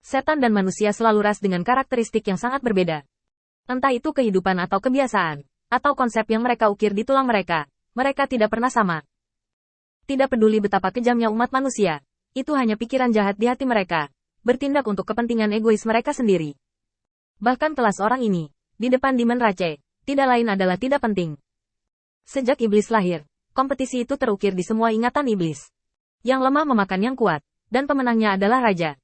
Setan dan manusia selalu ras dengan karakteristik yang sangat berbeda. Entah itu kehidupan atau kebiasaan, atau konsep yang mereka ukir di tulang mereka, mereka tidak pernah sama. Tidak peduli betapa kejamnya umat manusia, itu hanya pikiran jahat di hati mereka, bertindak untuk kepentingan egois mereka sendiri. Bahkan kelas orang ini, di depan Demon Rache, tidak lain adalah tidak penting. Sejak iblis lahir, kompetisi itu terukir di semua ingatan iblis. Yang lemah memakan yang kuat, dan pemenangnya adalah raja.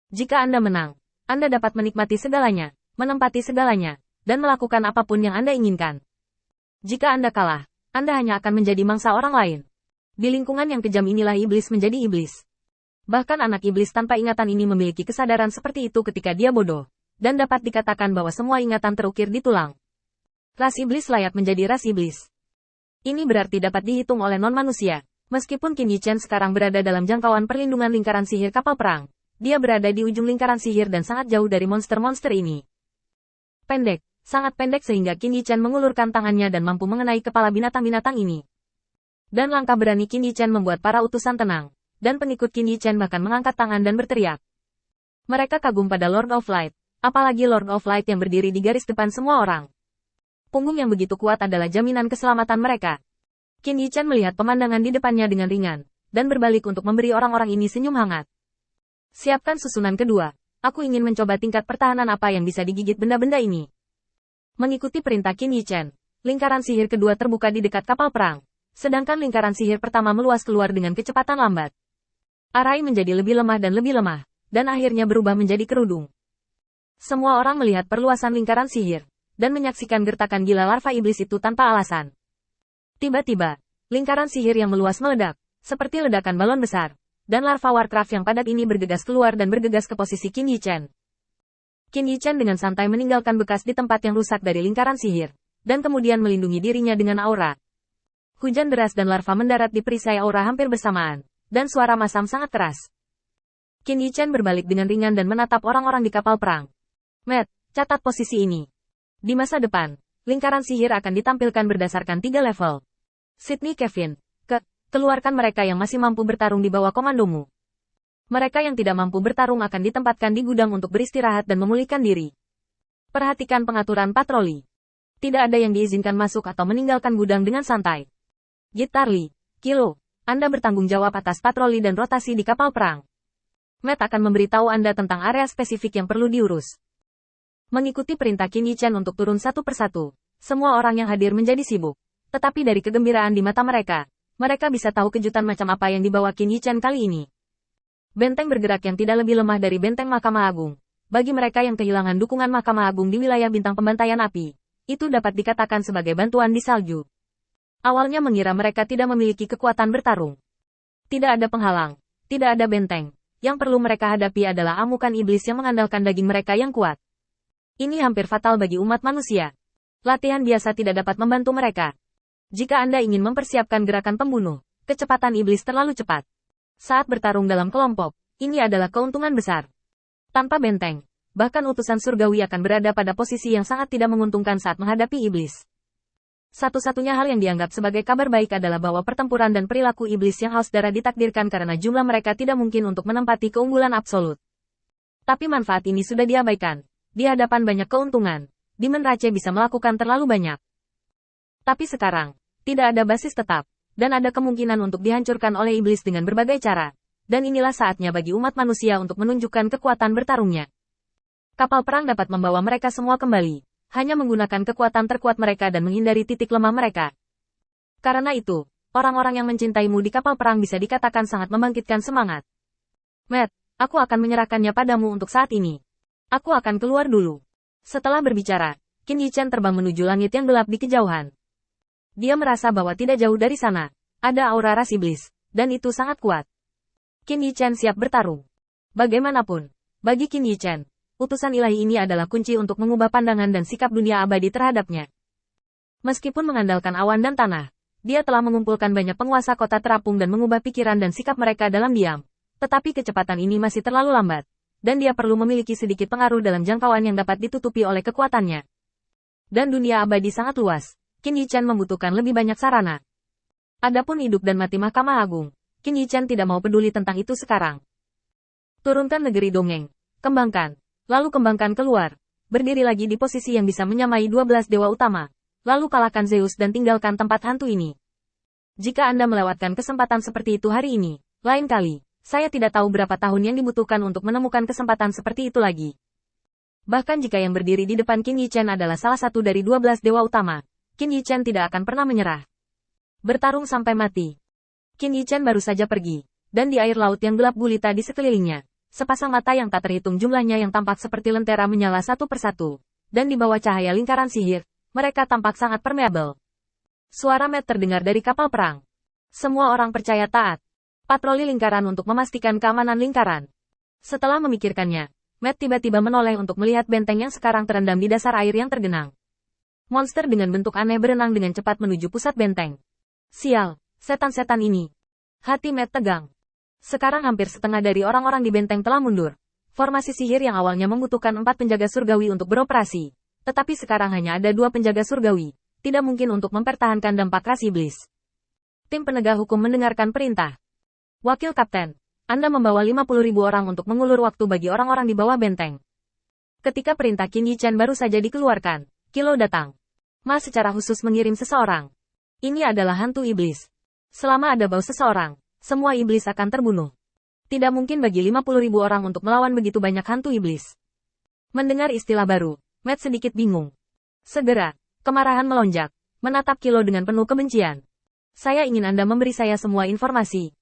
Jika Anda menang, Anda dapat menikmati segalanya, menempati segalanya, dan melakukan apapun yang Anda inginkan. Jika Anda kalah, Anda hanya akan menjadi mangsa orang lain. Di lingkungan yang kejam inilah iblis menjadi iblis. Bahkan anak iblis tanpa ingatan ini memiliki kesadaran seperti itu ketika dia bodoh, dan dapat dikatakan bahwa semua ingatan terukir di tulang. Ras iblis layak menjadi ras iblis. Ini berarti dapat dihitung oleh non-manusia. Meskipun Qin Yichen sekarang berada dalam jangkauan perlindungan lingkaran sihir kapal perang, dia berada di ujung lingkaran sihir dan sangat jauh dari monster-monster ini. Pendek, sangat pendek sehingga Qin Yichen mengulurkan tangannya dan mampu mengenai kepala binatang-binatang ini. Dan langkah berani Qin Yichen membuat para utusan tenang, dan pengikut Qin Yichen bahkan mengangkat tangan dan berteriak. Mereka kagum pada Lord of Light, apalagi Lord of Light yang berdiri di garis depan semua orang. Punggung yang begitu kuat adalah jaminan keselamatan mereka. Qin Yichen melihat pemandangan di depannya dengan ringan, dan berbalik untuk memberi orang-orang ini senyum hangat. Siapkan susunan kedua, aku ingin mencoba tingkat pertahanan apa yang bisa digigit benda-benda ini. Mengikuti perintah Qin Yichen, lingkaran sihir kedua terbuka di dekat kapal perang, sedangkan lingkaran sihir pertama meluas keluar dengan kecepatan lambat. Arai menjadi lebih lemah dan akhirnya berubah menjadi kerudung. Semua orang melihat perluasan lingkaran sihir, dan menyaksikan gertakan gila larva iblis itu tanpa alasan. Tiba-tiba, lingkaran sihir yang meluas meledak, seperti ledakan balon besar, dan larva Warcraft yang padat ini bergegas keluar dan bergegas ke posisi Qin Yichen. Qin Yichen dengan santai meninggalkan bekas di tempat yang rusak dari lingkaran sihir, dan kemudian melindungi dirinya dengan aura. Hujan deras dan larva mendarat di perisai aura hampir bersamaan, dan suara masam sangat keras. Qin Yichen berbalik dengan ringan dan menatap orang-orang di kapal perang. Matt, catat posisi ini. Di masa depan, lingkaran sihir akan ditampilkan berdasarkan 3 level. Sydney Kevin, keluarkan mereka yang masih mampu bertarung di bawah komandomu. Mereka yang tidak mampu bertarung akan ditempatkan di gudang untuk beristirahat dan memulihkan diri. Perhatikan pengaturan patroli. Tidak ada yang diizinkan masuk atau meninggalkan gudang dengan santai. Gitar Lee, Kilo, Anda bertanggung jawab atas patroli dan rotasi di kapal perang. Matt akan memberitahu Anda tentang area spesifik yang perlu diurus. Mengikuti perintah Qin Yichen untuk turun satu persatu, semua orang yang hadir menjadi sibuk. Tetapi dari kegembiraan di mata mereka, mereka bisa tahu kejutan macam apa yang dibawa Qin Yichen kali ini. Benteng bergerak yang tidak lebih lemah dari benteng Mahkamah Agung. Bagi mereka yang kehilangan dukungan Mahkamah Agung di wilayah bintang pembantaian api, itu dapat dikatakan sebagai bantuan di salju. Awalnya mengira mereka tidak memiliki kekuatan bertarung. Tidak ada penghalang, tidak ada benteng. Yang perlu mereka hadapi adalah amukan iblis yang mengandalkan daging mereka yang kuat. Ini hampir fatal bagi umat manusia. Latihan biasa tidak dapat membantu mereka. Jika Anda ingin mempersiapkan gerakan pembunuh, kecepatan iblis terlalu cepat. Saat bertarung dalam kelompok, ini adalah keuntungan besar. Tanpa benteng, bahkan utusan surgawi akan berada pada posisi yang sangat tidak menguntungkan saat menghadapi iblis. Satu-satunya hal yang dianggap sebagai kabar baik adalah bahwa pertempuran dan perilaku iblis yang haus darah ditakdirkan karena jumlah mereka tidak mungkin untuk menempati keunggulan absolut. Tapi manfaat ini sudah diabaikan. Di hadapan banyak keuntungan, Demon Rache bisa melakukan terlalu banyak. Tapi sekarang, tidak ada basis tetap, dan ada kemungkinan untuk dihancurkan oleh iblis dengan berbagai cara. Dan inilah saatnya bagi umat manusia untuk menunjukkan kekuatan bertarungnya. Kapal perang dapat membawa mereka semua kembali, hanya menggunakan kekuatan terkuat mereka dan menghindari titik lemah mereka. Karena itu, orang-orang yang mencintaimu di kapal perang bisa dikatakan sangat membangkitkan semangat. Matt, aku akan menyerahkannya padamu untuk saat ini. Aku akan keluar dulu. Setelah berbicara, Qin Yichen terbang menuju langit yang gelap di kejauhan. Dia merasa bahwa tidak jauh dari sana, ada aura ras iblis, dan itu sangat kuat. Qin Yichen siap bertarung. Bagaimanapun, bagi Qin Yichen, utusan ilahi ini adalah kunci untuk mengubah pandangan dan sikap dunia abadi terhadapnya. Meskipun mengandalkan awan dan tanah, dia telah mengumpulkan banyak penguasa kota terapung dan mengubah pikiran dan sikap mereka dalam diam. Tetapi kecepatan ini masih terlalu lambat, dan dia perlu memiliki sedikit pengaruh dalam jangkauan yang dapat ditutupi oleh kekuatannya. Dan dunia abadi sangat luas. Qin Yichen membutuhkan lebih banyak sarana. Adapun hidup dan mati Mahkamah Agung, Qin Yichen tidak mau peduli tentang itu sekarang. Turunkan negeri dongeng. Kembangkan. Lalu kembangkan keluar. Berdiri lagi di posisi yang bisa menyamai 12 dewa utama. Lalu kalahkan Zeus dan tinggalkan tempat hantu ini. Jika Anda melewatkan kesempatan seperti itu hari ini, lain kali, saya tidak tahu berapa tahun yang dibutuhkan untuk menemukan kesempatan seperti itu lagi. Bahkan jika yang berdiri di depan Qin Yi Chen adalah salah satu dari 12 dewa utama, Qin Yi Chen tidak akan pernah menyerah. Bertarung sampai mati. Qin Yi Chen baru saja pergi, dan di air laut yang gelap gulita di sekelilingnya, sepasang mata yang tak terhitung jumlahnya yang tampak seperti lentera menyala satu persatu, dan di bawah cahaya lingkaran sihir, mereka tampak sangat permeabel. Suara Matt terdengar dari kapal perang. Semua orang percaya taat. Patroli lingkaran untuk memastikan keamanan lingkaran. Setelah memikirkannya, Matt tiba-tiba menoleh untuk melihat benteng yang sekarang terendam di dasar air yang tergenang. Monster dengan bentuk aneh berenang dengan cepat menuju pusat benteng. Sial, setan-setan ini. Hati Matt tegang. Sekarang hampir setengah dari orang-orang di benteng telah mundur. Formasi sihir yang awalnya membutuhkan 4 penjaga surgawi untuk beroperasi. Tetapi sekarang hanya ada 2 penjaga surgawi. Tidak mungkin untuk mempertahankan dampak ras iblis. Tim penegak hukum mendengarkan perintah. Wakil Kapten, Anda membawa 50.000 orang untuk mengulur waktu bagi orang-orang di bawah benteng. Ketika perintah Qin Yi Chen baru saja dikeluarkan, Kilo datang. Ma secara khusus mengirim seseorang. Ini adalah hantu iblis. Selama ada bau seseorang, semua iblis akan terbunuh. Tidak mungkin bagi 50.000 orang untuk melawan begitu banyak hantu iblis. Mendengar istilah baru, Matt sedikit bingung. Segera, kemarahan melonjak, menatap Kilo dengan penuh kebencian. Saya ingin Anda memberi saya semua informasi.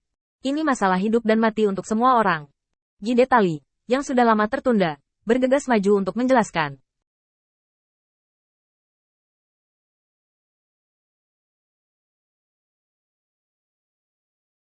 Ini masalah hidup dan mati untuk semua orang. Gide Tali, yang sudah lama tertunda, bergegas maju untuk menjelaskan.